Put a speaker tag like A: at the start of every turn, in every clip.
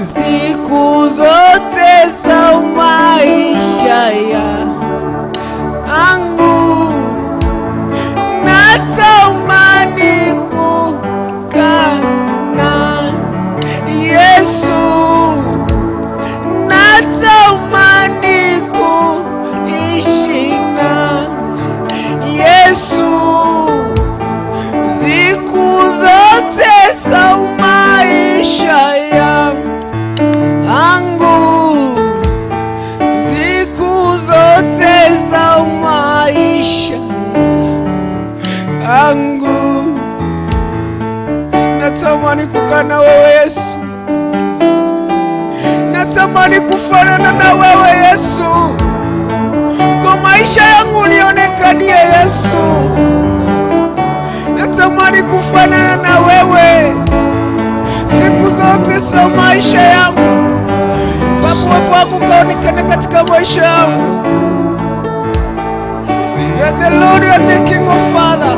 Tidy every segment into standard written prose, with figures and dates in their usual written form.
A: siku zote za maisha yangu natamani kukaa na Yesu, natamani kuishi na Yesu siku zote za maisha yangu, siku zote za maisha yangu. Natamani kukaa na wewe Yesu, natamani kufanana na wewe Yesu, kwa maisha yangu nionekanie Yesu. Natamani kufanana na wewe siku zote za maisha yangu, papo wako kaonekane katika maisha yangu. You are the Lord, you are the King of Father.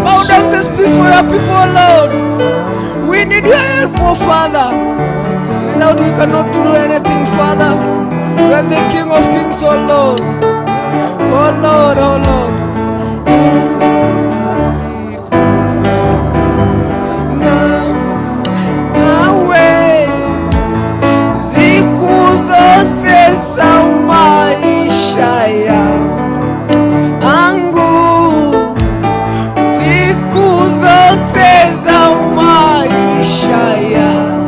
A: Bow down to speak for your people, Lord. We need your help, oh Father. Without you cannot do anything, Father. You are the King of Kings, oh Lord. Oh Lord, oh Lord. Nawe siku zote za maisha yangu, siku zote za maisha yangu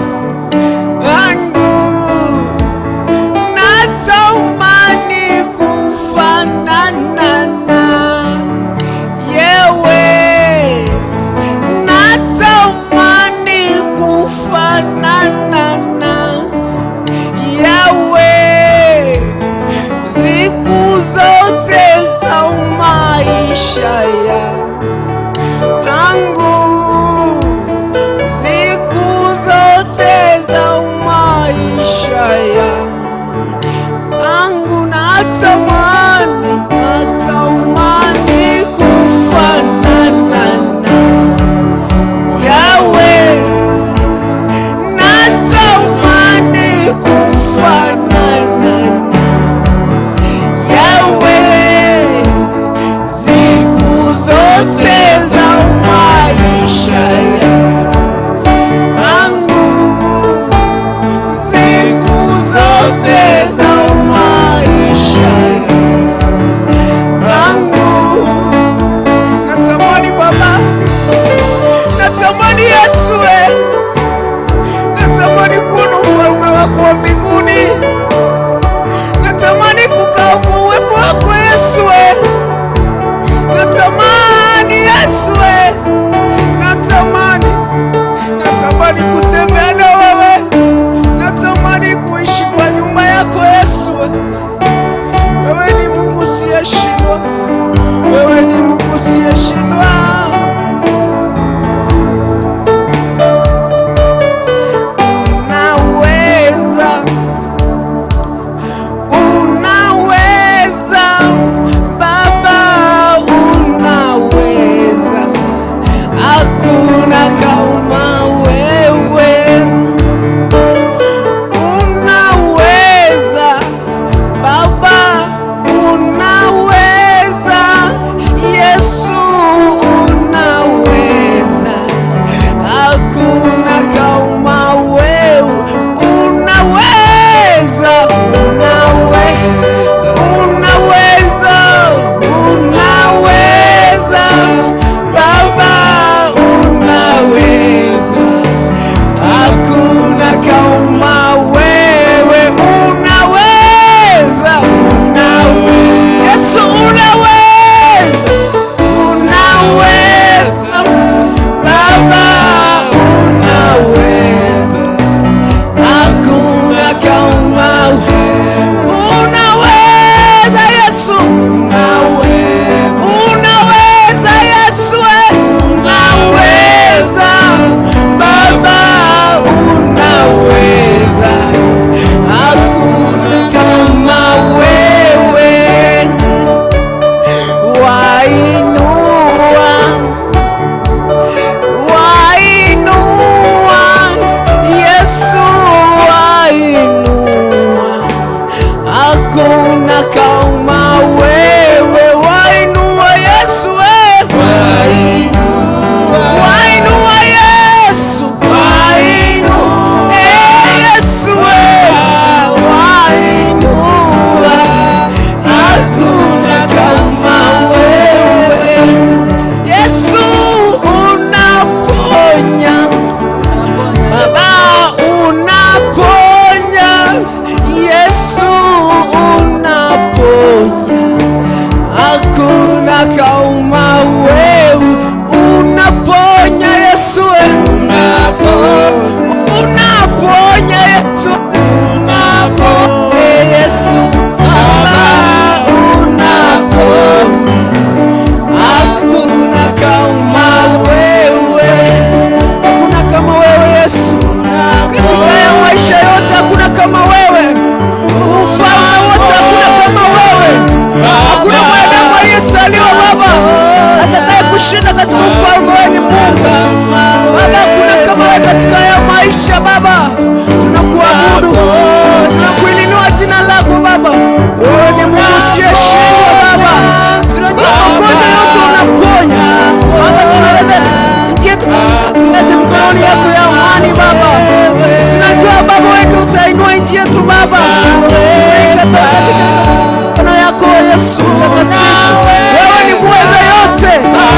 A: natamani kufanana na unaponya Yesu, Yesu Baba unaponya. Hakuna kama wewe, hakuna kama wewe Yesu, katika ya maisha yote hakuna kama wewe, ufalme wote hakuna kama wewe. Hakuna mwanadamu aliyesaliwa Baba atakaye kushinda katika ufalme wewe ni Mungu Baba. Hakuna kama wewe katika ya maisha Baba. Tunakuabudu, tunakuinua jina lako Baba. Wewe ni Mungu usiyeshindwa Baba. Tunajua magonjwa yote unaponya Baba. Tunaleta nchi yetu katika mikononi yako ya amani Baba. Tunajua Baba wewe ndio utainua nchi yetu Baba. Tunaikaza katika mikono yako Yesu mtakatifu. Wewe ni muweza yote,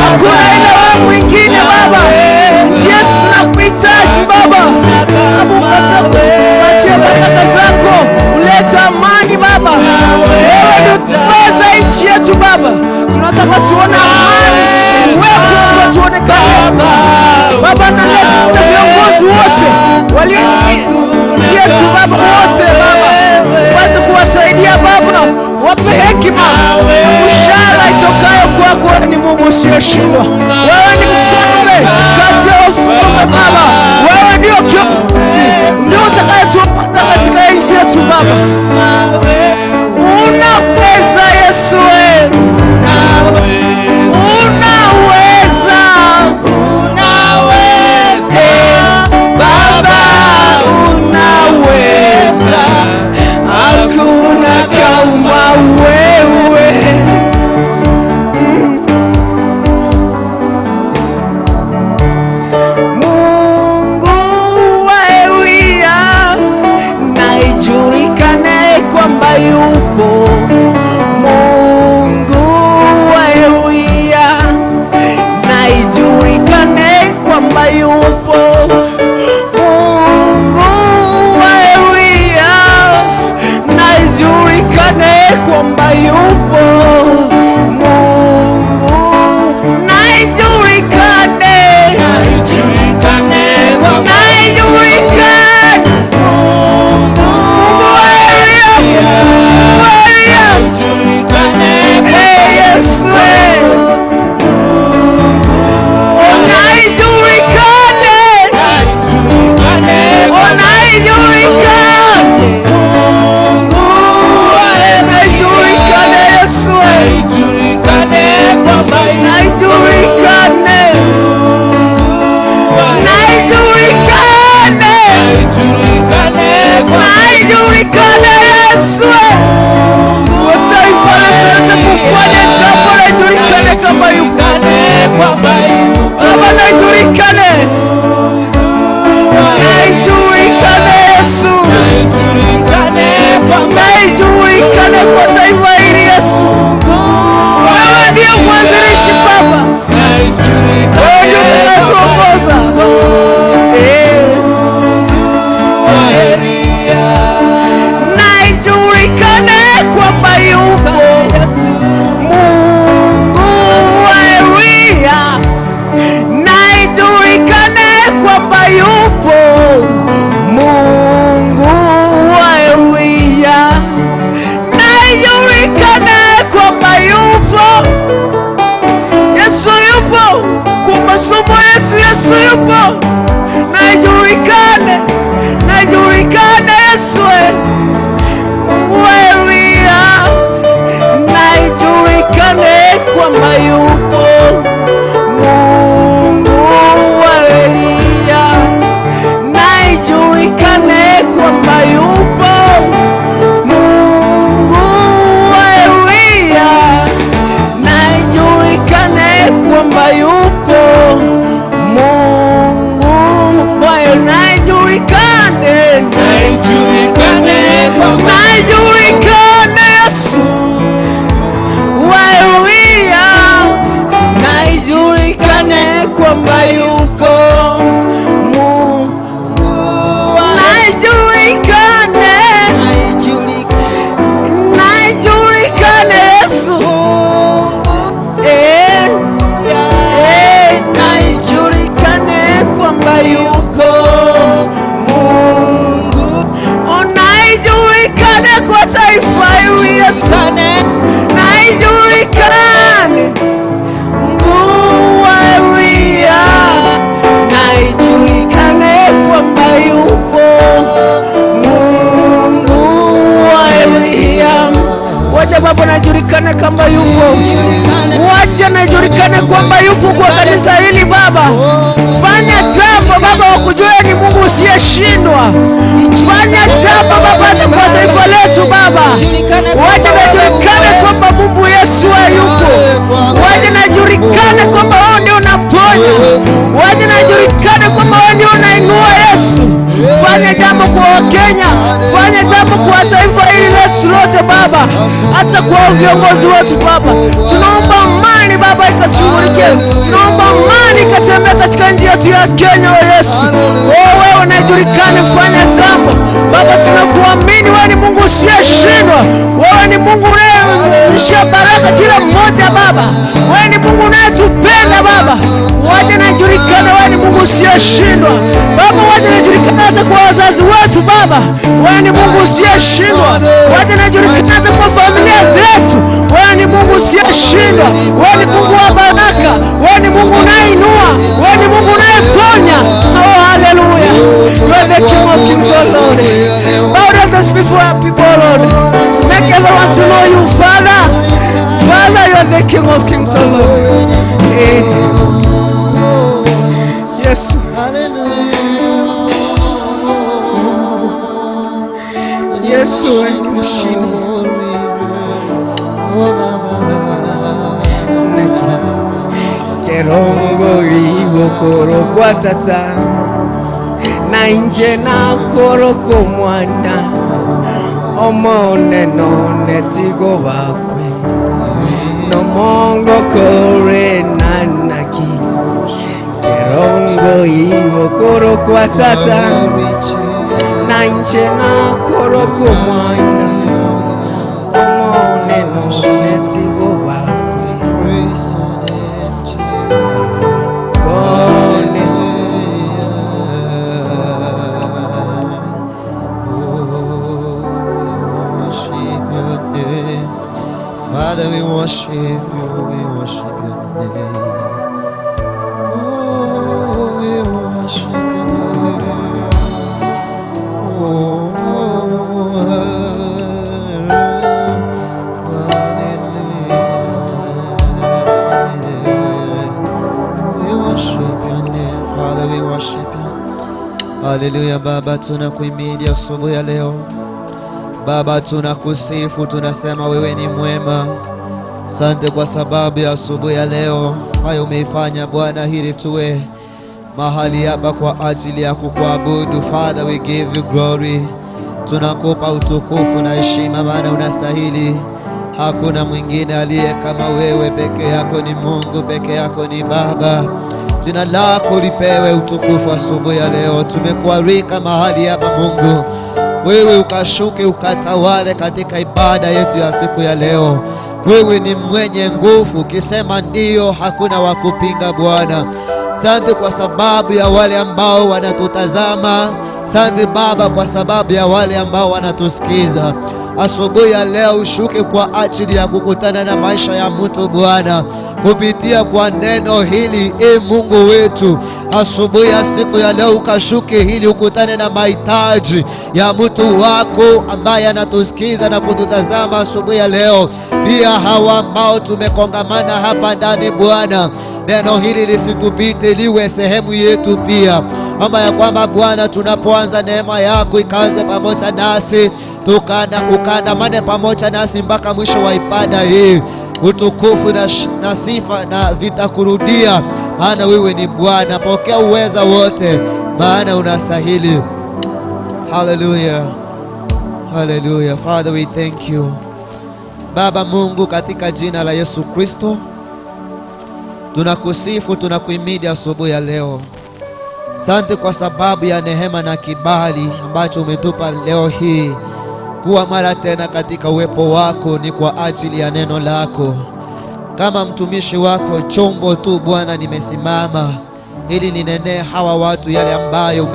A: hakuna ila wewe mwingine Baba. Nchi yetu tunakuhitaji Baba. Mungu atakupatia baraka zako, uleta amani Baba. Wewe ndio tuweza nchi yetu Baba. Tunataka tuone amani, uwepo wako tuonekane Baba. Naleta viongozi wote walio nchi yetu Baba, wote Baba waweze kuwasaidia Baba, wape hekima na mshahara itokayo kwako. Wewe ni Mungu usiyeshindwa, wewe ni mfalme kati ya wafalme Baba. Wewe ndio kiongozi, ndio utakayetuongoza katika nchi yetu Baba. Unaweza Yesu, unaweza Baba, usiyeshindwa. Fanya jambo Baba hata kwa taifa letu Baba. Waje najulikane kwamba Mungu Yesu hayupo. Waje najulikane kwamba wewe ndio unaponya. Waje najulikane kwamba wewe ndio unainua Yesu. Fanya jambo kwa Wakenya. Fanya jambo kwa taifa hili letu lote Baba. Hata kwa viongozi wetu Baba. Tunaomba amani Baba ikachurike. Tunaomba amani ikatembea katika nchi yetu ya Kenya Yesu. Wewe unajulikane, fanya jambo Baba. Tunakuamini wewe ni Mungu usiyeshindwa. Wewe ni Mungu unayeshia baraka kila mmoja Baba. Wewe ni Mungu unayetupenda Baba. Waje najulikane wewe ni Mungu usiyeshindwa Baba. Waje najulikane hata kwa wazazi wetu Baba. Wewe ni Mungu usiyeshindwa. Waje najulikane hata kwa familia zetu. Wewe ni Mungu usiyeshindwa. Wewe ni Mungu wa baraka. Wewe ni Mungu unayeinua. Wewe ni Mungu unayeponya. Oh, hallelujah. You are the King of Kings, oh Lord. Bow down those before people, Lord. Make everyone to know you, Father. Father, you are the King of Kings, oh Lord. Yes. Yes, Kerongo iwo korokwa tata na inje na koroko mwana omone none tigo bakwe no mongo kore nanaki. Kerongo iwo korokwa tata na inje na koroko mwana omone none tigo bakwe.
B: Father, we worship you, we worship your name. Oh, we worship your name. Oh, hallelujah. We worship your name, Father, we worship you. Hallelujah. Baba, tunakuhimidi asubuhi ya leo. Baba, tunakusifu, tunasema wewe ni mwema. Asante kwa sababu ya asubuhi ya leo hayo umeifanya Bwana, hili tuwe mahali hapa kwa ajili ya kukuabudu. Father, we give you glory. Tunakupa utukufu na heshima, maana unastahili. Hakuna mwingine aliye kama wewe, peke yako ni Mungu, peke yako ni Baba. Jina lako lipewe utukufu asubuhi ya leo. Tumekualika mahali hapa Mungu, wewe ukashuke ukatawale katika ibada yetu ya siku ya leo. Wewe ni mwenye nguvu, ukisema ndio hakuna wakupinga Bwana. Asante kwa sababu ya wale ambao wanatutazama. Asante Baba kwa sababu ya wale ambao wanatusikiza. Asubuhi ya leo ushuke kwa ajili ya kukutana na maisha ya mtu Bwana, kupitia kwa neno hili. Mungu wetu, asubuhi ya siku ya leo ukashuke hili ukutane na mahitaji ya mtu wako ambaye anatusikiza na kututazama asubuhi ya leo. Pia hawa ambao tumekongamana hapa ndani Bwana, neno hili lisitupite, liwe sehemu yetu pia. Omba ya kwamba Bwana, tunapoanza neema yako ikaanze pamoja nasi, kukandamane pamoja nasi mpaka mwisho wa ibada hii. Utukufu na sifa na vitakurudia, maana wewe ni Bwana. Pokea uweza wote, maana unastahili. Hallelujah. Hallelujah. Father, we thank you. Baba Mungu, katika jina la Yesu Kristo, tunakusifu, tunakuhimidi asubuhi ya leo. Asante kwa sababu ya neema na kibali ambacho umetupa leo hii kuwa mara tena katika uwepo wako. Ni kwa ajili ya neno lako. Kama mtumishi wako, chombo tu Bwana, nimesimama ili ninene hawa watu yale ambayo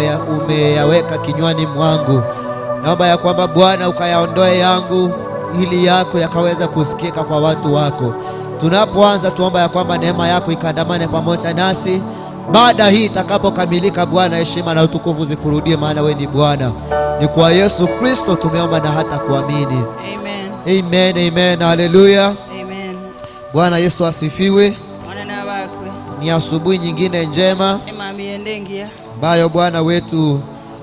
B: umeyaweka kinywani mwangu. Naomba ya kwamba Bwana ukayaondoe yangu, ili yako yakaweza kusikika kwa watu wako. Tunapoanza tuomba ya kwamba neema yako ikandamane pamoja nasi. Baada hii itakapokamilika Bwana, heshima na utukufu zikurudie, maana wewe ni Bwana. Ni kwa Yesu Kristo tumeomba na hata kuamini. Amen. Amen. Amen. Hallelujah. Amen. Bwana Yesu asifiwe. Ni asubuhi nyingine njema ambayo Bwana wetu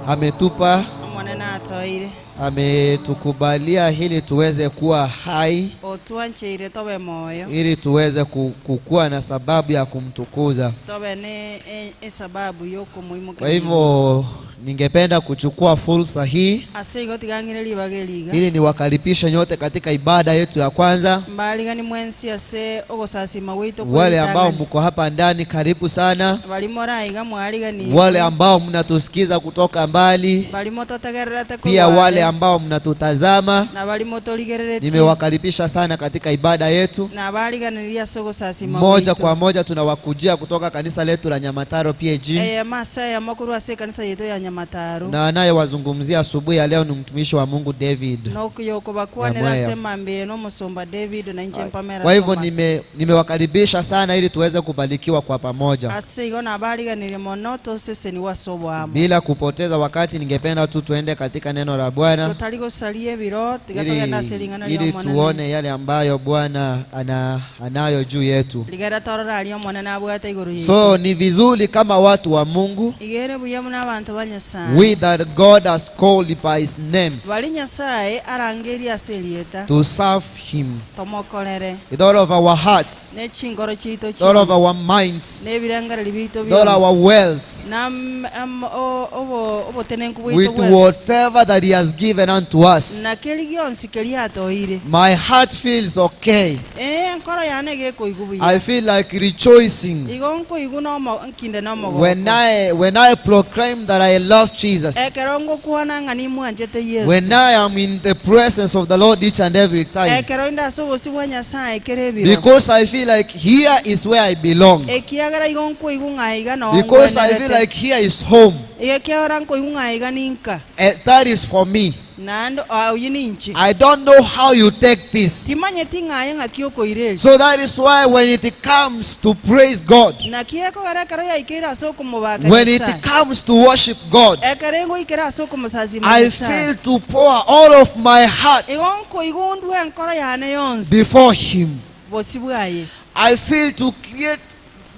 B: ametupa,
A: omwana atoire
B: ametukubalia ili tuweze kuwa hai,
A: otwancheire tobe moyo
B: ili tuweze kukua na sababu ya kumtukuza.
A: tobe ne sababu yoko muhimu.
B: Kwa hivyo ningependa kuchukua fursa hii
A: asego tigangire bageliga
B: ili niwakaribishe nyote katika ibada yetu ya kwanza.
A: mbaliga ni mwensi ase ogosasima weito
B: Wale ambao mko hapa ndani, karibu sana.
A: balimoraiga mwaliga ni
B: Wale ambao mnatusikiza kutoka mbali,
A: balimototegererete
B: pia wale ambao mnatutazama,
A: na balimotoligererete,
B: nimewakaribisha sana katika ibada yetu.
A: na baliga nilia sogosasima
B: Moja kwa moja tunawakujia kutoka kanisa letu la Nyamataro P.A.G.
A: masaya makuru ase kanisa yetu ya Nyamataro,
B: na anayewazungumzia asubuhi ya leo ni mtumishi wa Mungu David.
A: nokuyoko bakwanira sema mbe no musomba David na inje mpamera.
B: Kwa hivyo nimewakaribisha sana ili tuweze kubarikiwa kwa pamoja.
A: Asigo na baliga nilimonoto sese ni wasobwa.
B: Bila kupoteza wakati, ningependa tu tuende katika neno la Bwana
A: tutaliko salie biro tigatogenda selingana
B: ili tuone yale ambayo Bwana anayo juu yetu.
A: ligara torora ali omwana na bwata iguru yetu.
B: So ni vizuri kama watu wa Mungu,
A: igere buyamu na abantu banyasa,
B: we that God has called by his name,
A: balinyasaye arangeri aselieta
B: to serve him
A: tomokolere
B: with all of our hearts,
A: ne chingoro chito
B: with all of our minds,
A: ne birangara libito
B: with all our wealth,
A: nam obo tenenku
B: with
A: bwito
B: whatever that he has given unto us.
A: na keligionsi keliatoire.
B: My heart feels okay.
A: Nkoro yane ge koigubuya
B: I feel like rejoicing
A: igonko iguno mo nkinde no mo
B: when I proclaim that I love Jesus,
A: ekerongo kuona ngani mwanjete Yesu,
B: when I am in the presence of the Lord each and every time,
A: ekeronda so sibwanya sa ekerebiro,
B: because I feel like here is where I belong,
A: ekiagara igonko igunga iga no,
B: because I feel like here is home.
A: ekeoranko igunga iga ninka
B: That is for me.
A: nando auyininchi
B: I don't know how you take this.
A: timanye tinga ngakioko ireli,
B: So that is why when it comes to praise God,
A: na kieko gara karo ya ikira soko mubaka,
B: when it comes to worship God,
A: ekerengo ikira soko musazi
B: I feel to pour all of my heart
A: igonko igundu enkoro yane yonsi
B: before him.
A: bosibwaye
B: I feel to create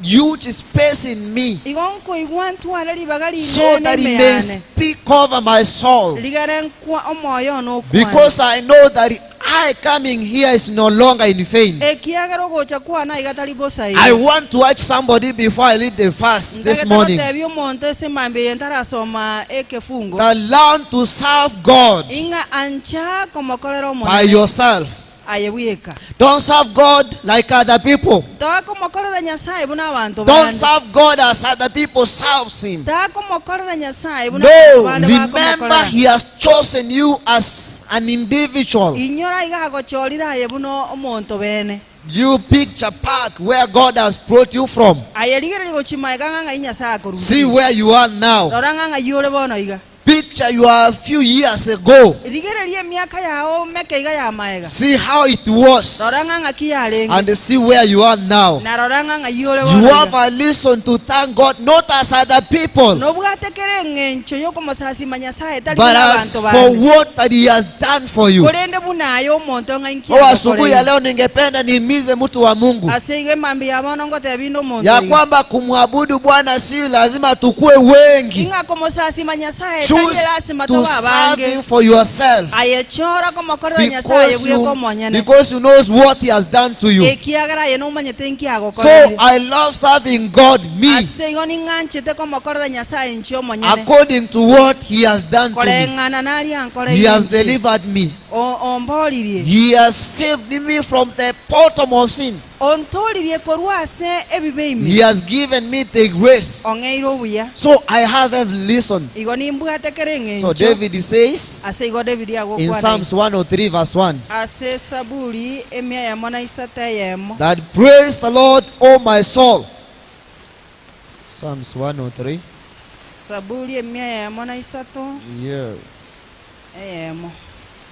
B: huge space in me
A: igonko igwantu arali bagali
B: so that he may speak over my soul,
A: ligarenkwa omoyo no
B: because I know that I coming here is no longer in vain.
A: ekiagaro gocha kwana igatali bosa
B: I want to watch somebody before I lead the fast this morning
A: tebyo monte semambe yentara soma ekefungo
B: that learn to serve God
A: inga ancha komokolero
B: by
A: monte
B: yourself.
A: ayebuyeka
B: Don't serve God like other people.
A: ta komokolera nyasaye buna abantu
B: Don't serve God as other people serve him.
A: ta komokolera nyasaye buna
B: No,
A: abantu
B: remember he has chosen you as an individual.
A: inyora iga gochorira aye buno omonto bene
B: You picture park where God has brought you from.
A: ayeligere gochima iga nga inyasa koru
B: See where you are now.
A: doranga nga yole bono iga
B: Picture you are a few years ago.
A: ligere lie miaka yao meke iga ya maega
B: See how it was.
A: doranga nga kiyalenga
B: And see where you are now.
A: na doranga nga yole
B: You
A: bono
B: have a reason to thank God, not as other people,
A: no bwatekere ngencho yoko masasi manyasaye tali
B: but as for what that he has done for you.
A: kolende bunayo monto nga inkia
B: Kwa asubuhi ya leo ningependa nihimize mtu wa Mungu
A: asige mambi ya bono ngote bindo monto
B: ya kwamba kumwabudu Bwana si lazima tukue wengi.
A: inga komo sasi manyasaye
B: Choose
A: tali lazima
B: to
A: to
B: serve
A: abange
B: him for yourself,
A: ayechora komo korera nyasaye buye komo nyane
B: because you knows what he has done to you.
A: ekiagara ye no manyete nkia go
B: So
A: korera
B: I love serving God, me,
A: asige ni nganche te komo korera nyasaye nchio monyane
B: according to what he has done to me.
A: kolengana nali ankole
B: He has delivered me.
A: ombolirie
B: He has saved me from the bottom of sins.
A: ontolirie korwase ebibeimi
B: He has given me the grace.
A: ongeiro buya
B: So I have every reason.
A: igo nimbwate kerenge
B: So David says
A: ase igo David yago
B: in
A: kwa
B: Psalms 103 verse 1
A: ase saburi emia ya mona isate yemo
B: that praise the Lord, O my soul. Psalms 103.
A: saburi emia ya mona isato
B: Yeah.
A: yemo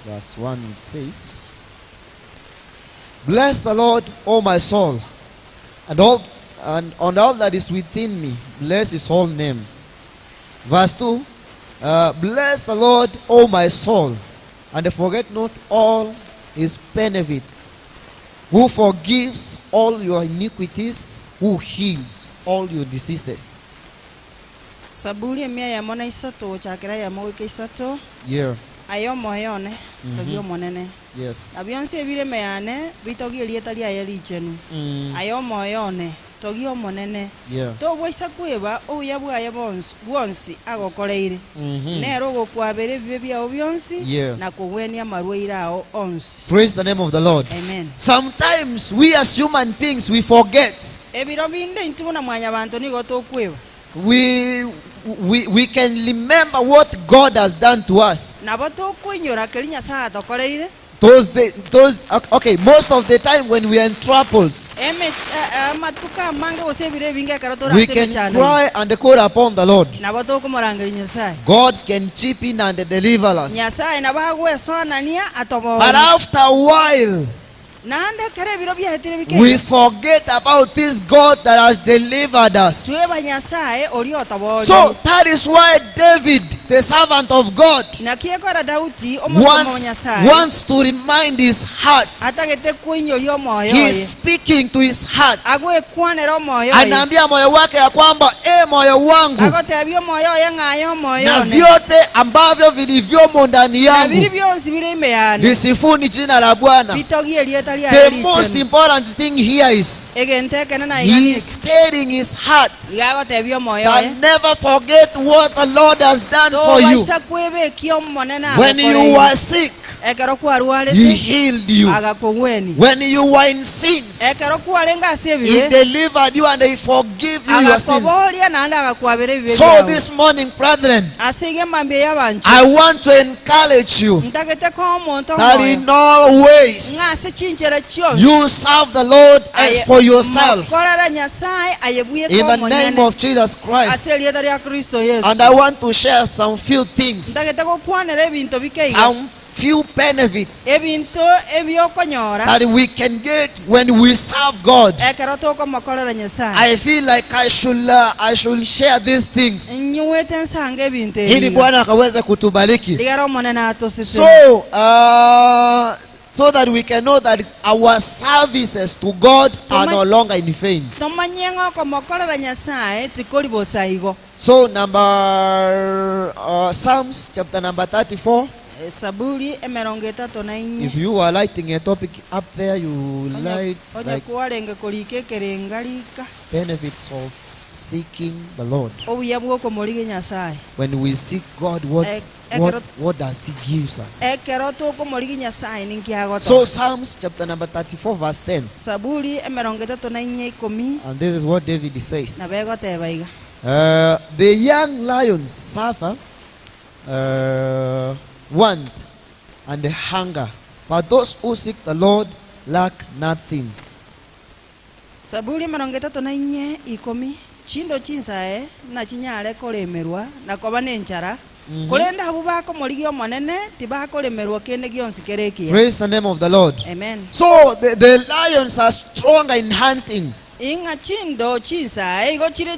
B: Verse 1 it says, bless the Lord, O my soul, and all that is within me. Bless his whole name. Verse 2, bless the Lord, O my soul, and forget not all his benefits, who forgives all your iniquities, who heals all your diseases.
A: Saburi emia ya mona isato chakira ya moke isato.
B: Yeah.
A: Ayo moyone togio monene.
B: Yes.
A: Abionse ebire meyane bitogi lieta lia ya lichenu. Ayo moyone togio monene.
B: Yeah.
A: To boisa kweba oya bwaya bonsi agokoreire. Nero gokwabere bibe bya obionsi na kugwenia marweira ao onsi.
B: Praise the name of the Lord.
A: Amen.
B: Sometimes we as human beings we forget.
A: Ebiro binde ntuna mwanya bantu ni goto kweba.
B: We can remember what God has done to us. Okay, most of the time when we are in troubles, we can cry and call upon the Lord. God can chip in and deliver us. But after a while, we forget about this God that has delivered us. So that is why David, the servant of God, wants to remind his heart. He's speaking to his heart. Anaambia moyo wake ya kwamba moyo wangu na vyote ambavyo vilivyomo ndani yangu lisifuni jina la Bwana. The most important thing here is he is telling his heart that never forget what the Lord has done for you. When you were sick, he healed you. When you were in sins, he delivered you and he forgave you your sins. So this morning, brethren, I want to encourage you that in all ways you serve the Lord as for yourself in the name of Jesus Christ. And I want to share some few things, some few benefits that we can get when we serve God. I feel like I should share these things ili Bwana akaweze kutubariki. So that we can know that our services to God are no longer in vain. So Psalms chapter number 34. If you are lighting a topic up there, you light like benefits of seeking the Lord. When we seek God, what does he give us? So Psalms chapter number 34 verse 10. And this is what David says. The young lions suffer want and hunger, but those who seek the Lord lack nothing.
A: Chindo chinsae na chinyale kolemerwa na kobanenchara kolenda habu bako moligio monene tibakolemerwa kende gionsi kereki.
B: Praise the name of the Lord.
A: Amen.
B: So the lions are stronger in hunting.
A: Inga chindo chinsae go chire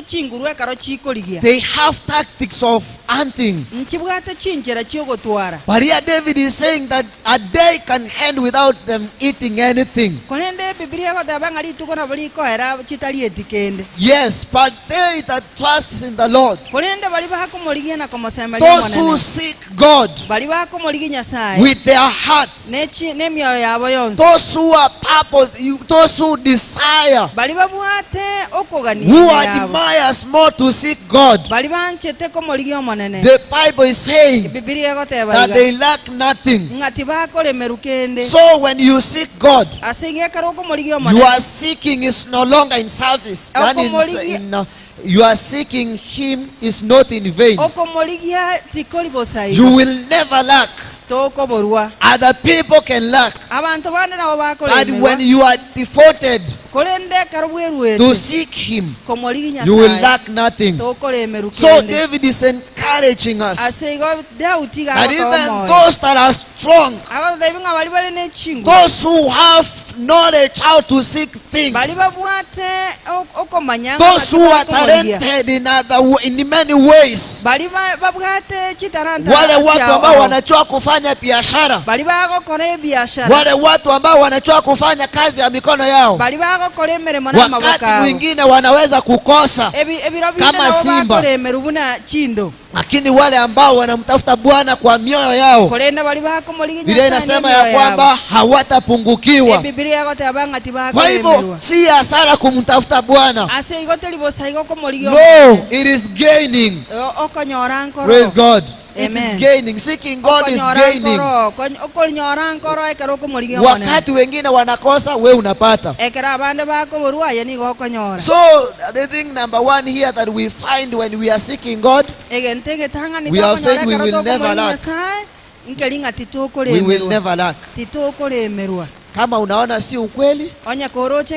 A: chingurwe karo chikoligia.
B: They have tactics of hunting.
A: Nchibwate chinchera chiogotwara.
B: But here David is saying that a day can end without them eating anything.
A: Kolende Biblia go tabangali tukona bali ko era chitali etikende.
B: Yes, but they that trust in the Lord,
A: kolende bali bako moligia na komosema
B: those who seek God
A: bali bako moligia nyasaye
B: with their hearts,
A: ne mioyo yabo yonse,
B: those who are purpose, those who desire,
A: bali babwate okogania,
B: who admires more to seek God.
A: Bali banchete ko moligia monene.
B: The Bible is saying that they lack nothing. So when you seek God, you are seeking is no longer in service. You are seeking Him is not in vain. You will never lack. Other people can lack. But when you are devoted to seek Him, you will lack nothing. So David is encouraging us
A: asego dauti ga
B: that even those that are strong,
A: agora debinga bali bali ne chingo
B: those who have knowledge how to seek things,
A: bali babwate okomanya
B: those who are talented in many ways,
A: bali babwate chitaranta
B: wale watu ambao wanajua kufanya biashara,
A: bali bagokora biashara,
B: wale watu ambao wanajua kufanya kazi ya mikono yao,
A: bali bagokora emirimo na maboko,
B: wakati mwingine wanaweza kukosa kama simba, lakini wale ambao wanamtafuta Bwana kwa mioyo yao, Biblia inasema ya kwamba hawatapungukiwa. Kwa hivyo si hasara kumtafuta Bwana. No, it is gaining. Praise God. It is gaining. Seeking God is gaining. Wakati wengine wanakosa, we unapata. So the thing number one here that we find when we are seeking God, we have said we will never lack. We will never lack. Kama unaona si ukweli,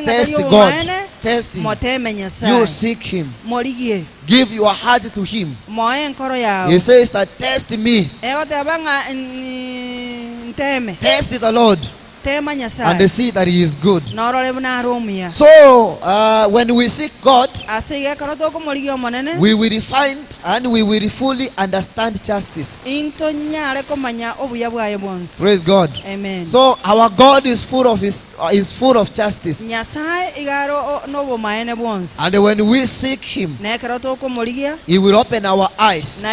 B: test God. Test him. You seek him. Give your heart to him. He says that test me. Test the Lord and see that he is good. So when we seek God, we will find and we will fully understand justice. Praise God.
A: Amen.
B: So our God is full of justice. And when we seek him, he will open our eyes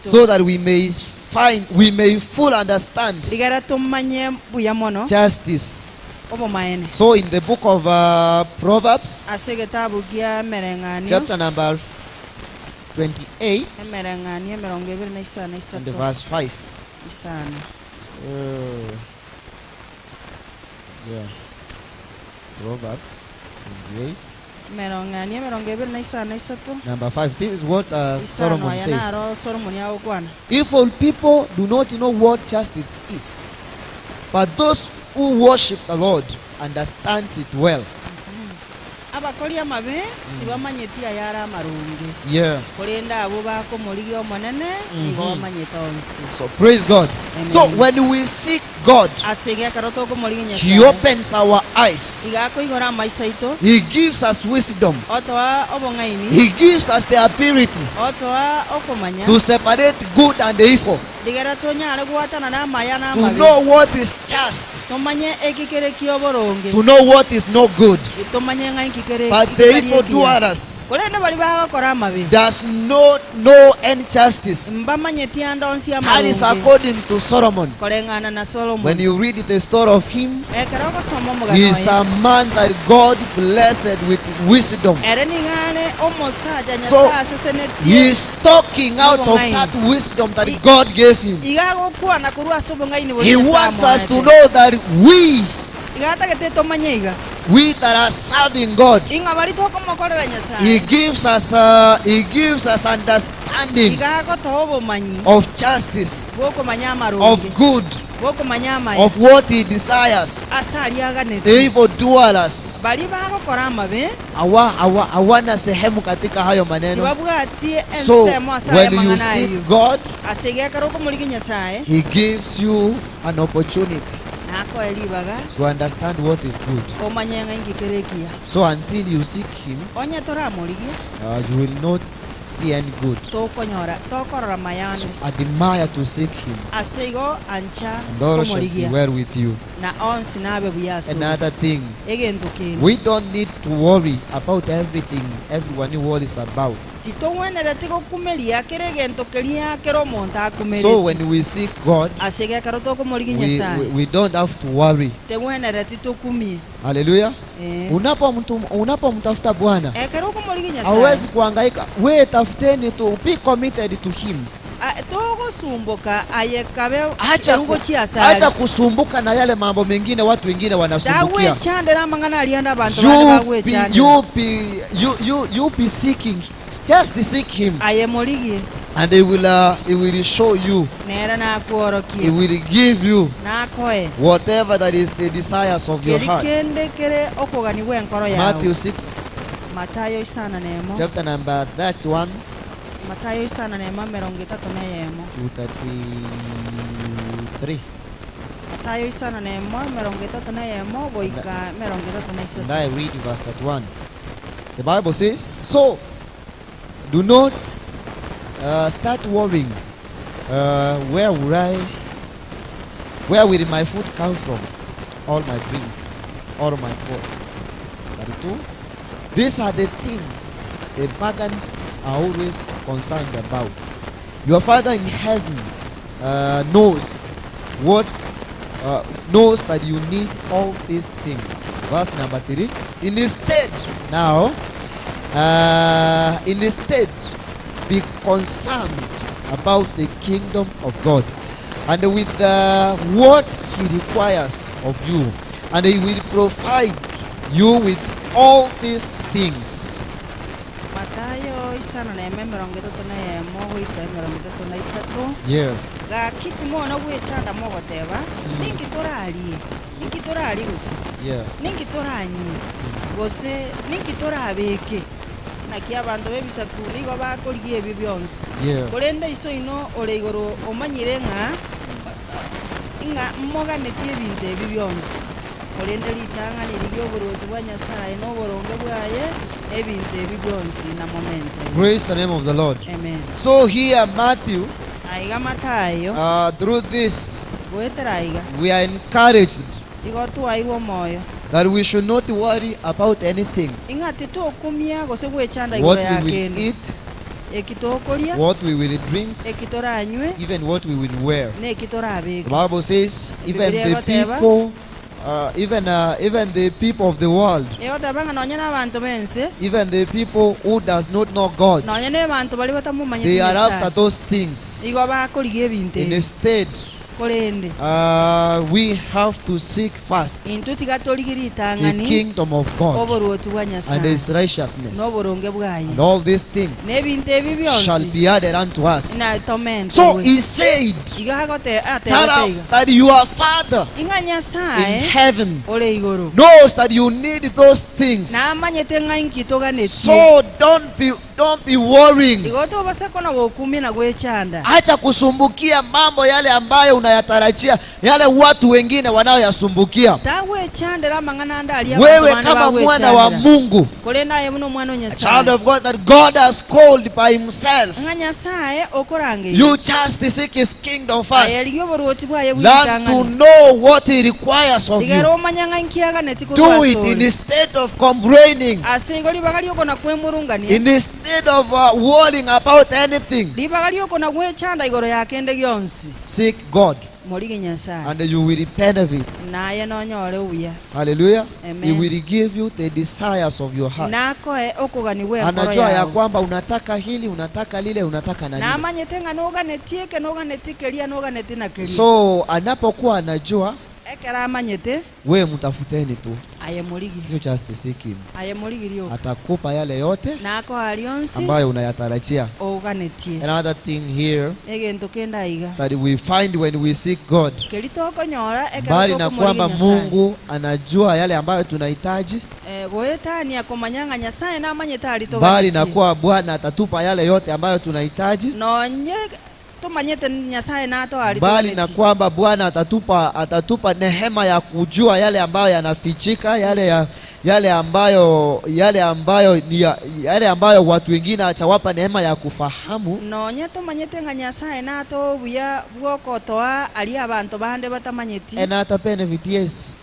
B: so that we may full understand justice. So in the book of Proverbs, chapter number 28 and the verse 5. Proverbs 28 number 5. This is what Solomon says. If all people do not know what justice is, but those who worship the Lord understands it well. Yeah. So praise God. Amen. So when we seek God, he opens our eyes. He gives us wisdom. He gives us the ability to separate good and evil, to know what is just, to know what is not good. But the evildoers does not know any justice. That is according to Solomon. When you read the story of him, he is a man that God blessed with wisdom. So he is talking out of that wisdom that God gave him. He wants us to know that we that are serving God, he gives us understanding of justice, of good, of what he desires. The evildoers hawana sehemu katika hayo maneno. So when you seek God, he gives you an opportunity to understand what is good. So until you seek him, you will not see any good. So admire to seek him, and all shall be well with you. Another thing, we don't need to worry about everything everyone worries about. So when we seek God, we don't have to worry. Hallelujah. Unapomtafuta Bwana, hauwezi kuhangaika. We tafuteni tu, be committed to him. Acha kusumbuka na yale mambo mengine watu wengine wanasumbukia. You be seeking, just seek him, and he will show you. He will give you whatever that is the desires of your heart. Matthew 6 chapter number 31
A: Matayo isana nema 31.
B: 2:33.
A: Matayo isana nema 31 goika 33.
B: And I read verse 31. The Bible says, so do not start worrying. Where will my food come from? All my drink, all my clothes. 32. These are the things the pagans are always concerned about. Your Father in heaven knows that you need all these things. Verse number 3. Instead, be concerned about the kingdom of God and with what He requires of you, and He will provide you with all these things.
A: Matayo isana nema 31 goika 33.
B: Yeah.
A: Ga kiti mona gwechanda mogoteba ningitorari gusi.
B: Yeah.
A: Ningitoranywe gose ningitorabeke naki abantu bebisakuru igo bakorigie ebi byonsi.
B: Yeah.
A: Kolenda iso ino ole igoro omanyire nga moganetie ebintu ebi byonsi. Kolenda litanga nirigyo oburozi bwa Nyasaye n'oboronge bwaye ebintu ebi byonsi na momento.
B: Praise the name of the Lord.
A: Amen.
B: So here Matthew,
A: Aiga Matayo
B: through this,
A: goeteraiga
B: we are encouraged
A: igo tuairwo moyo
B: that we should not worry about anything.
A: ingati tukumia gose gwechanda
B: What
A: igoro
B: we will
A: yakende
B: eat,
A: ekitokoria
B: what we will drink,
A: ekitoranywe
B: even what we will wear.
A: ne ekitorabeke.
B: The Bible says even
A: Biblia
B: the
A: goteba.
B: people, even the people of the world,
A: Egotabanga nonya n'abantu bense
B: even the people who does not know God,
A: nonya n'abantu bali batamumanya
B: they are after
A: Nyasaye
B: those things.
A: igo bakorigia ebintu ebi.
B: Instead,
A: Kolende
B: we have to seek first
A: into tigatorigiri
B: the
A: itangani
B: kingdom of God
A: oboroti bwa
B: and
A: Nyasaye
B: His righteousness,
A: n'oboronge bwaye
B: and all these things
A: n'ebintu ebi
B: shall
A: byonsi
B: be added unto us.
A: na torment.
B: So He said
A: igo hagote
B: that your Father
A: inga
B: in
A: Nyasaye
B: heaven
A: ole igoro
B: knows that you need those things.
A: n'amanyete nga nkitoganetie.
B: So don't be worrying.
A: igo tobasako na gokumi na gwechanda
B: Acha kusumbukia mambo yale ambayo unayatarajia, yale watu wengine wanayoyasumbukia.
A: tagwechandera amang'ana ndali
B: Wewe kama mwana wa Mungu,
A: kole naye muno mwana
B: a
A: Nyasaye
B: child of God that God has called by Himself,
A: nga Nyasaye okorange
B: you just seek His kingdom first.
A: ayaliyo boroti bwaye
B: Learn to
A: bwitangani
B: know what He requires of
A: igero
B: you.
A: omanyanga nkiyaga
B: Do it
A: netikurwasori
B: instead of complaining,
A: asigo libagali okona kwemurungania
B: instead of worrying about anything.
A: libagali okona gwechanda igoro yakende gyonsi
B: Seek God
A: moligi Nyasaye
B: and you will benefit.
A: naye nonyole uya
B: Hallelujah.
A: Amen.
B: He will give you the desires of your heart.
A: nakoe okuganibwe enkoro
B: Anajua ya
A: yawe
B: kwamba unataka hili, unataka lile, unataka na lile.
A: namanyete nga noganetieke noganetikelia noganetinakeli
B: So anapokuwa anajua,
A: ekera amanyete
B: we mtafuteni tu.
A: aye muligi
B: You just seek Him.
A: aye muligiryo
B: Atakupa yale yote
A: nako alionsi
B: ambayo unayatarajia.
A: oganetie
B: Another thing here
A: egento kenda iga
B: that we find when we seek God,
A: kelitokonyora
B: mbali na kwamba Mungu anajua yale ambayo tunahitaji,
A: goetania komanyanga Nyasaye namanyete alito
B: mbali na kuwa Bwana atatupa yale yote ambayo tunahitaji,
A: nonye tumanyete Nyasaye nato alito
B: mbali na kwamba Bwana atatupa nehema ya kujua yale ambayo yanafichika, yale ambayo watu wengine achawapa neema ya kufahamu.
A: nonye tumanyete nga Nyasaye nato buya bwokotoa ali abantu bande batamanyeti
B: And at a benefit, yes,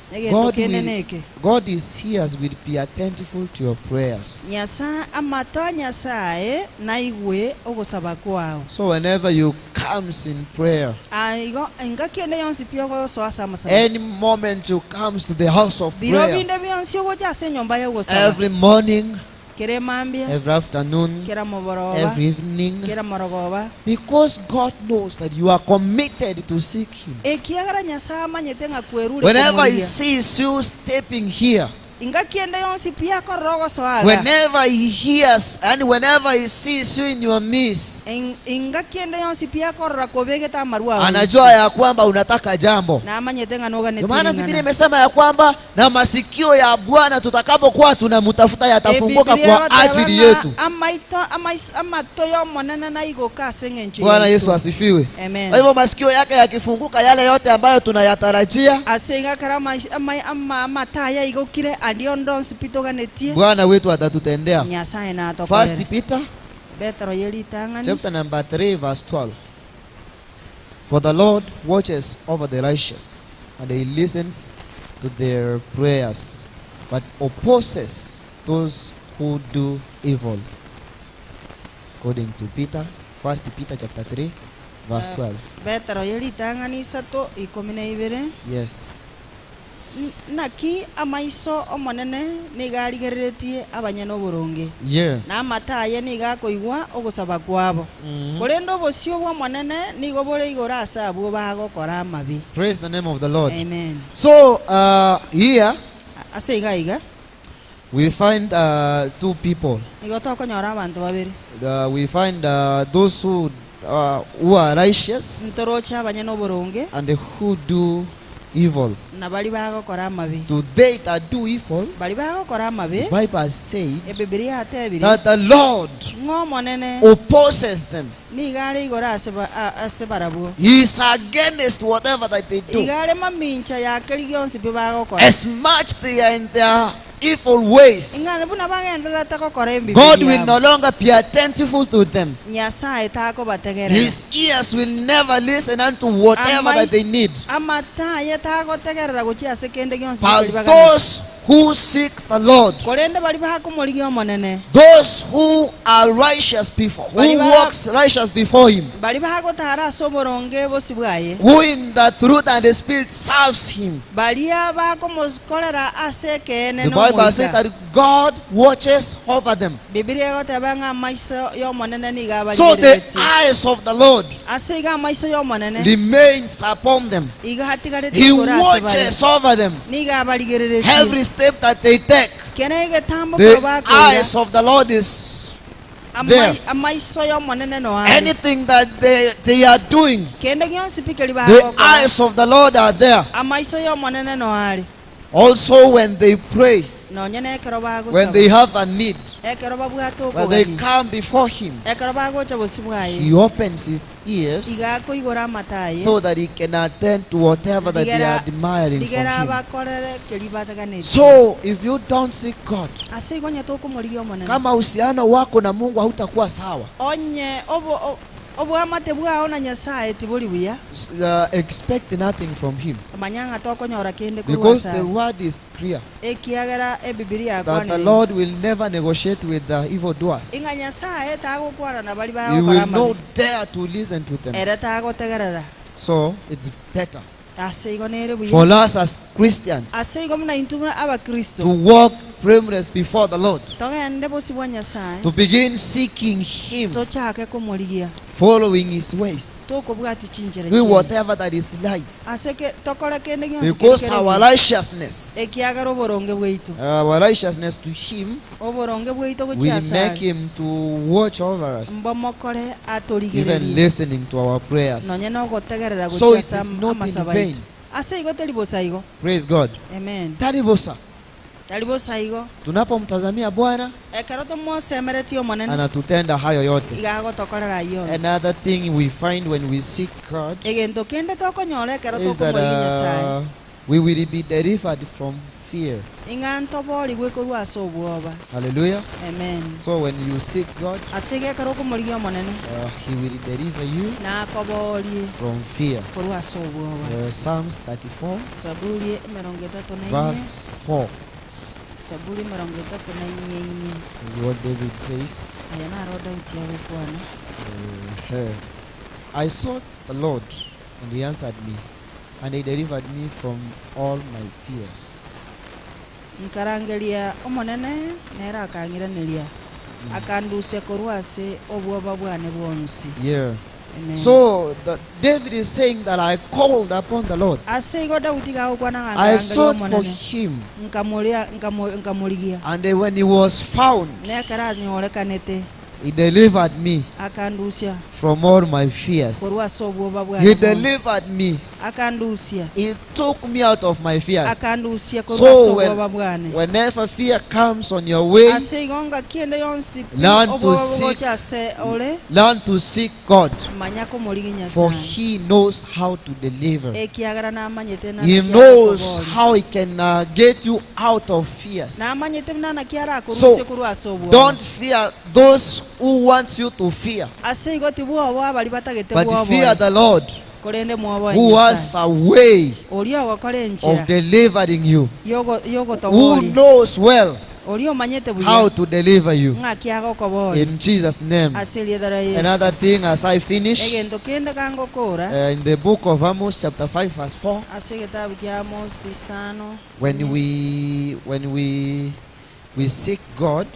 B: God is here as will be attentive to your prayers.
A: Nyasaye amata Nyasaye naigwe ogosaba kwao.
B: So whenever you comes in prayer,
A: Aigo ingakene yonsi pyogo so asama sama.
B: any moment you comes to the house of
A: Biro
B: prayer,
A: binde byonsi ogoja senyomba yo gosaba.
B: every morning,
A: Kere mambia,
B: every afternoon,
A: kera moboroba,
B: every evening,
A: kera morogoba.
B: because God knows that you are committed to seek Him.
A: Ekiagara Nyasaye amanyete nga kwerule
B: Whenever He
A: kumulia.
B: sees you stepping here, Whenever he hears and whenever he sees you in your midst, anajua ya kwamba unataka jambo. Ndio maana Biblia imesema ya kwamba na masikio ya Bwana tutakapokuwa tunamtafuta yatafunguka kwa ajili yetu. Bwana Yesu asifiwe. Kwa hivyo masikio yake yakifunguka, yale yote ambayo tunayatarajia Bwana wetu atatutendea. First Peter chapter number 3 verse 12. For the Lord watches over the righteous, and he listens to their prayers, but opposes those who do evil. According to Peter, First Peter chapter 3 verse 12. Yes.
A: Naki amaiso omonene nigarigeretie abanyano boronge.
B: Yeah.
A: Na mataye nigakoigwa ogusaba kwabo. Korendo bosio bwa monene nigobore igora asabu bagokora amabi.
B: Praise the name of the Lord.
A: Amen.
B: So here we find two people. We find those who are righteous and who do evil. To they that do evil, the Bible has said that the Lord opposes them. He is against whatever that they do. As much they are in their evil ways, God will no longer be attentive to them. His ears will never listen unto whatever that they need. But those who seek the Lord, those who are righteous before, who walks righteous before Him, who in the truth and the Spirit serves Him, the Bible says that God watches over them. So the eyes of the Lord remains upon them. He watches over them. Every step that they take, the eyes of the Lord is there. Anything that they are doing, the eyes of the Lord are there. Also when they pray, when they have a need, when they come before Him, He opens His ears so that He can attend to whatever that they are admiring from Him. So if you don't seek God, kama uhusiano wako na Mungu hautakuwa sawa. Expect nothing from Him, because the word is clear that the Lord will never negotiate with the evildoers. He will not dare to listen to them. So it's better for us as Christians to walk blameless before the Lord, to begin seeking Him, following His ways, doing whatever that is right, because our righteousness to Him will make Him to watch over us, even listening to our prayers. So it is not in vain. Praise God.
A: Amen.
B: Tunapomtazamia Bwana anatutenda hayo yote. Another thing we find when we seek God is that we will be delivered from fear. Hallelujah.
A: Amen.
B: So when you seek God, He will deliver you from fear. Psalms 34 verse 4 is what David says. I sought the Lord, and He answered me, and He delivered me from all my fears. Yeah.
A: Amen.
B: So David is saying that I called upon the Lord. I sought for him. And then when he was found, he delivered me from all my fears. He delivered me. He took me out of my fears. So whenever fear comes on your way, learn to seek God, for he knows how to deliver. He knows how he can get you out of fears. So don't fear those who want you to fear, but fear the Lord, who has a way of delivering you, who knows well how to deliver you. In Jesus' name. Another thing as I finish, in the book of Amos chapter 5 verse 4, when we seek God,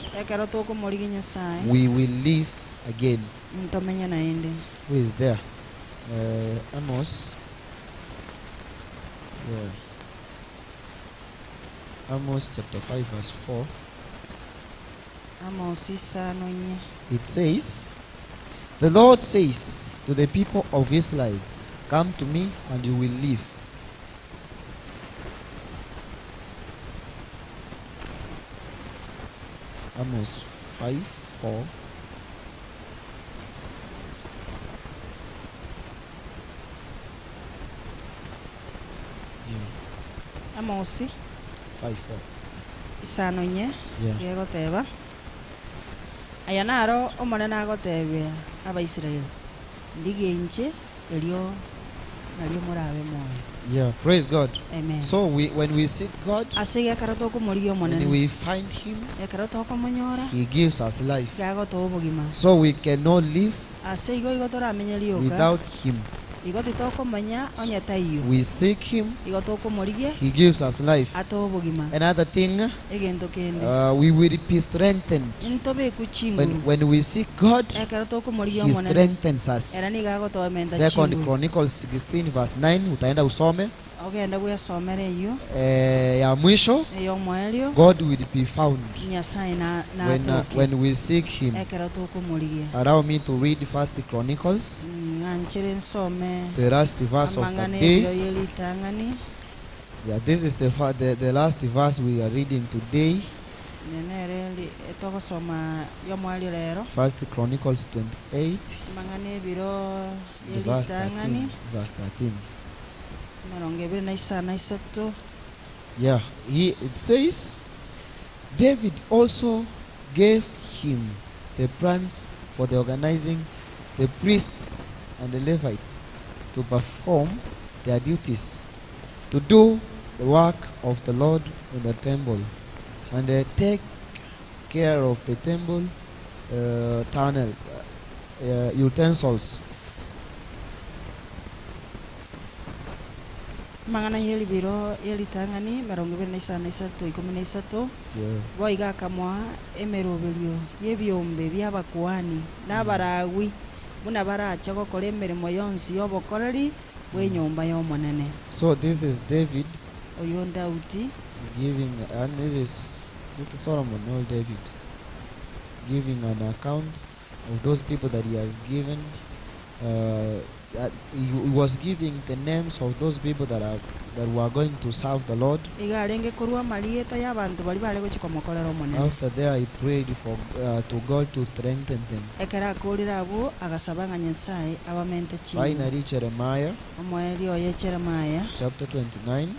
B: we will live again. Who is there? Amos. Yeah. Amos chapter 5 verse 4. It says, the Lord says to the people of Israel, come to me and you will live. Amos 5:4.
A: Amos
B: 5:4.
A: Isano nye gegoteba aya naro omonene agotebia Abaisiraeli ndigenche elio nalio morabe moyo.
B: Yeah, praise God.
A: Amen.
B: So when we seek God, when we find him, he gives us life. So we cannot live without him. We seek him, he gives us life. Another thing, we will be strengthened. When we seek God, he strengthens us. 2 Chronicles 16 verse 9, utaenda usome. Ya mwisho, God will be found when we seek him. Allow me to read 1 Chronicles, the last verse of the day. Yeah, this is the last verse we are reading today. 1 Chronicles 28, verse 13. Yeah, it says, David also gave him the plans for the organizing the priests and the Levites to perform their duties, to do the work of the Lord in the temple, and take care of the temple tunnel utensils.
A: Mangana heli biro heli tangani marongo bena isa to ikomina isato boiga kamwa emerobelio yebyombe byabakuani nabarawi muna baracha gokora emerimo yonsi yobokoreri bwenyomba yomonene.
B: So this is David
A: oyo Daudi
B: giving, and this is Solomon, no, David giving an account of those people that he has given. He was giving the names of those people that were going to serve the Lord. After that, he prayed for to God to strengthen them. Finally, Jeremiah chapter 29,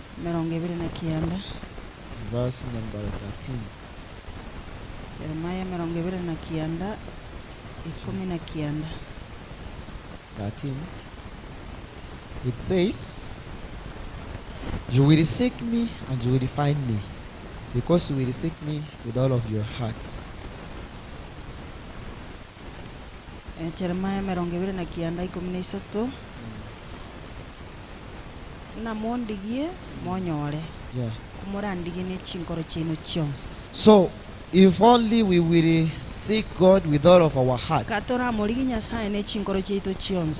B: verse number 13.
A: Jeremiah
B: 13. It says, you will seek me and you will find me, because you will seek me with all of your hearts.
A: Jeremiah 29:13 namondigie monyore
B: yeah.
A: kumurandigie ne chinkoro chino chionsi.
B: So if only we will seek God with all of our hearts,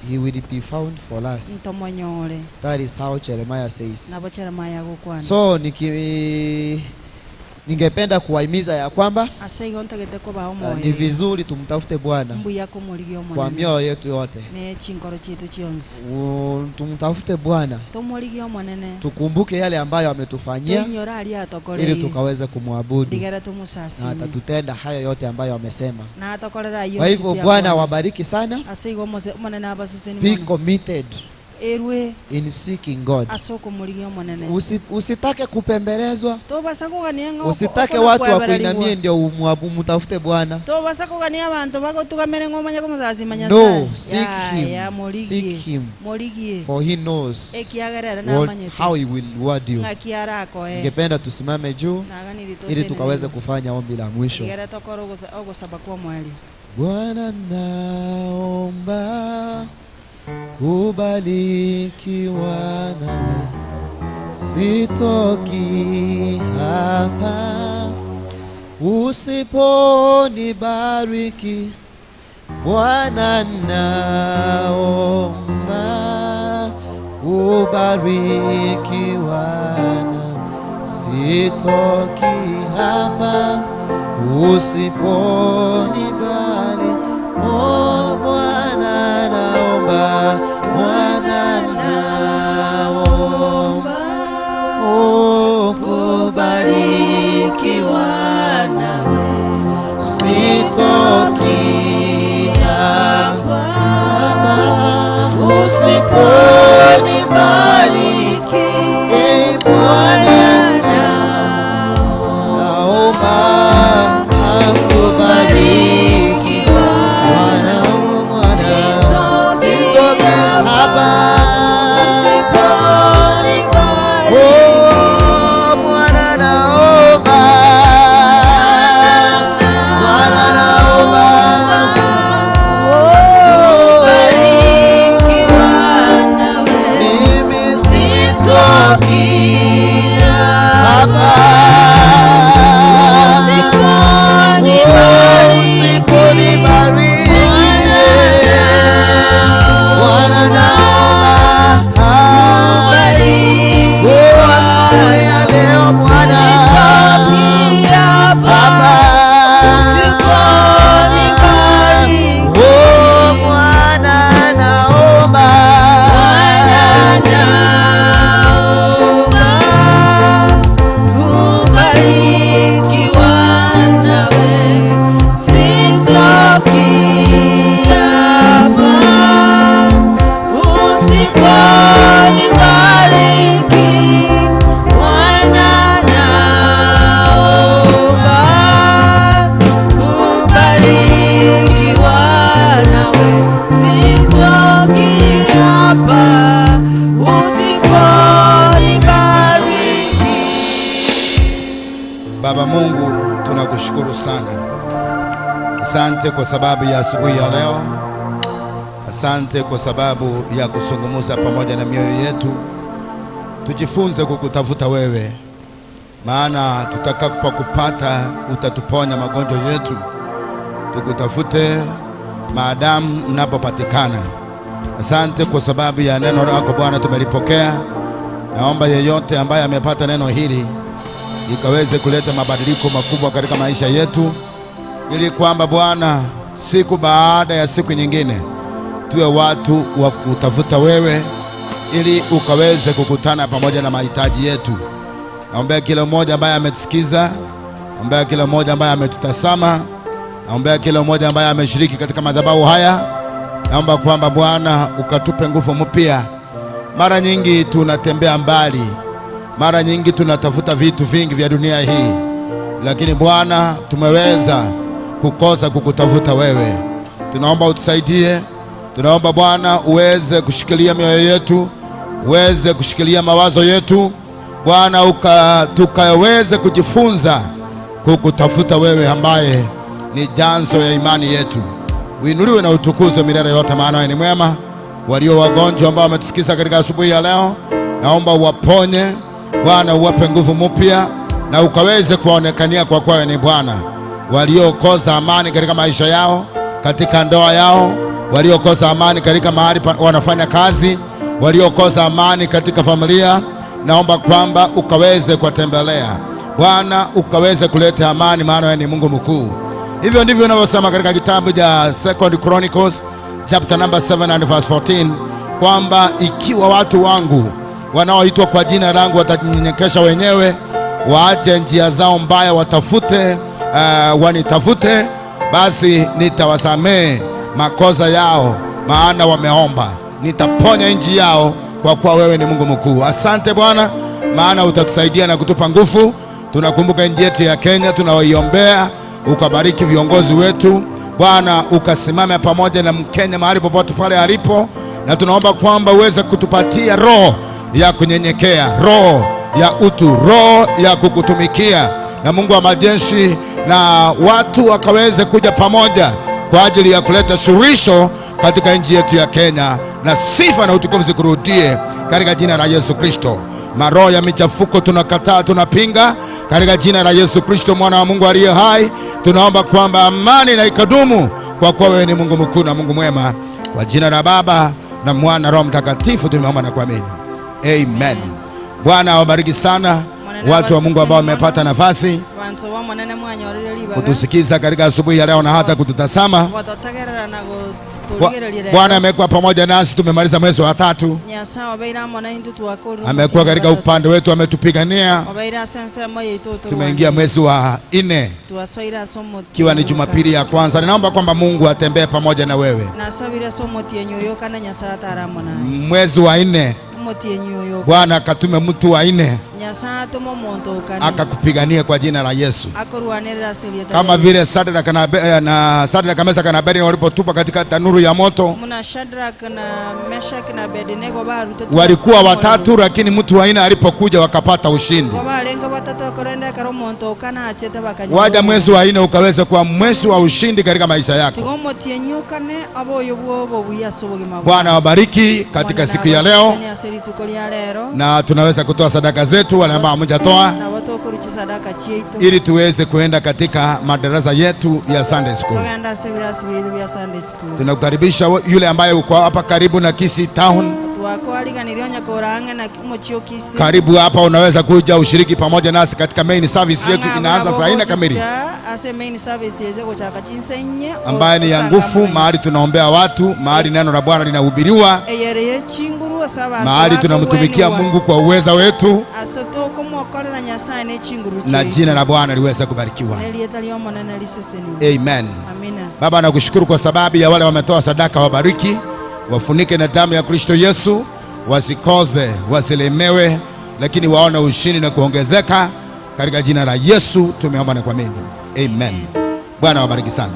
B: He will be found for us. That is how Jeremiah says. So ningependa kuwahimiza ya kwamba ni vizuri tumtafute Bwana kwa mioyo yetu yote. Tumtafute Bwana, tukumbuke yale ambayo ametufanyia ili tukaweze kumwabudu, na atatutenda hayo yote ambayo amesema. Kwa hivyo Bwana wabariki sana. Be committed in seeking God. Usitake kupembelezwa, usitake watu wakuinamie ndio umtafute Bwana. No, seek him, for he knows how he will reward you. Ningependa tusimame juu ili tukaweze kufanya ombi la mwisho. Bwana naomba kubarikiwa nawe, sitoki hapa usiponibariki. Bwana naomba kubarikiwa nawe, sitoki hapa usiponibariki. Oh Bwana naomba, Bwana naomba, oh kubarikiwa nawe, sitoki hapa usiponibariki. Bwana naomba kubarikiwa
C: Baba Mungu, tunakushukuru sana. Asante kwa sababu ya asubuhi ya leo. Asante kwa sababu ya kusungumuza pamoja na mioyo yetu. Tujifunze kukutafuta wewe, maana tutakapokupata utatuponya magonjwa yetu. Tukutafute maadamu unapopatikana. Asante kwa sababu ya neno lako Bwana, tumelipokea. Naomba yeyote ambaye amepata neno hili ikaweze kuleta mabadiliko makubwa katika maisha yetu, ili kwamba Bwana, siku baada ya siku nyingine tuwe watu wa kutafuta wewe, ili ukaweze kukutana pamoja na mahitaji yetu. Naomba kila mmoja ambaye ametusikiza, naomba kila mmoja ambaye ametutazama, naomba kila mmoja ambaye ameshiriki katika madhabahu haya, naomba kwamba Bwana ukatupe nguvu mpya. Mara nyingi tunatembea mbali, mara nyingi tunatafuta vitu vingi vya dunia hii, lakini Bwana tumeweza kukosa kukutafuta wewe. Tunaomba utusaidie, tunaomba Bwana uweze kushikilia mioyo yetu, uweze kushikilia mawazo yetu Bwana, tukaweze kujifunza kukutafuta wewe ambaye ni janzo ya imani yetu. Uinuliwe na utukuzwe milele yote, maana wewe ni mwema. Walio wagonjwa ambao wametusikiza katika asubuhi ya leo, naomba uwaponye Bwana, uwape nguvu mpya na ukaweze kuonekania kwa wewe ni Bwana. waliokosa amani katika maisha yao, katika ndoa yao, waliokosa amani katika mahali wanafanya kazi, waliokosa amani katika familia, naomba kwamba ukaweze kuwatembelea Bwana, ukaweze kuleta amani, maana wewe ni Mungu mkuu. Hivyo ndivyo unavyosema katika kitabu cha 2 Chronicles chapter number 7 and verse 14 kwamba ikiwa watu wangu wanaoitwa kwa jina langu watajinyenyekesha wenyewe, waache njia zao mbaya, watafute wanitafute, basi nitawasamehe makosa yao, maana wameomba. Nitaponya nchi yao, kwa kuwa wewe ni Mungu mkuu. Asante Bwana, maana utatusaidia na kutupa nguvu. Tunakumbuka nchi yetu ya Kenya, tunawaiombea, ukabariki viongozi wetu Bwana, ukasimame pamoja na Mkenya mahali popote pale alipo, na tunaomba kwamba uweze kutupatia roho ya kunyenyekea, roho ya utu, roho ya kukutumikia, na Mungu wa majeshi, na watu wakaweze kuja pamoja kwa ajili ya kuleta suluhisho katika nchi yetu ya Kenya, na sifa na utukufu zikurudie katika jina la Yesu Kristo. Maroho ya michafuko tunakataa, tunapinga katika jina la Yesu Kristo, mwana wa Mungu aliye hai. Tunaomba kwamba amani na ikadumu, kwa kuwa wewe ni Mungu mkuu na Mungu mwema. Kwa jina la Baba na Mwana na Roho Mtakatifu tumeomba na kuamini. Amen. Bwana awabariki sana watu wa Mungu ambao wamepata nafasi kutusikiza katika asubuhi ya leo na hata kututazama. Bwana amekuwa pamoja nasi, tumemaliza mwezi wa 3. Amekuwa katika upande wetu, ametupigania. Tumeingia mwezi wa 4, kiwa ni Jumapili ya kwanza. Ninaomba kwamba Mungu atembee pamoja na wewe mwezi wa 4. Bwana akatume mtu wa 4 akakupigania kwa jina la Yesu, kama vile Shadraka na Meshaki na Abednego walipotupa katika tanuru ya moto. Walikuwa 3, lakini mtu wa 4 alipokuja wakapata ushindi. Waja mwezi wa 4 ukaweza kuwa mwezi wa ushindi katika maisha yako. Bwana wabariki katika siku ya leo, na tunaweza kutoa sadaka zetu wale ambao hamjatoa, ili tuweze kuenda katika madarasa yetu ya Sunday School. Tunakukaribisha yule ambaye uko hapa karibu na Kisii Town, karibu hapa, unaweza kuja ushiriki pamoja nasi katika main service yetu. Inaanza saa 4 kamili, ambaye ni ya nguvu, mahali tunaombea watu, mahali neno la Bwana linahubiriwa, mahali tunamtumikia Mungu kwa uweza wetu, na jina la Bwana liweze kubarikiwa. Amen. Baba, nakushukuru kwa sababu ya wale wametoa sadaka. Wabariki, wafunike na damu ya Kristo Yesu, wasikoze, wasilemewe, lakini waone ushindi na kuongezeka katika jina la Yesu tumeomba na kuamini. Amen. Bwana wabariki sana.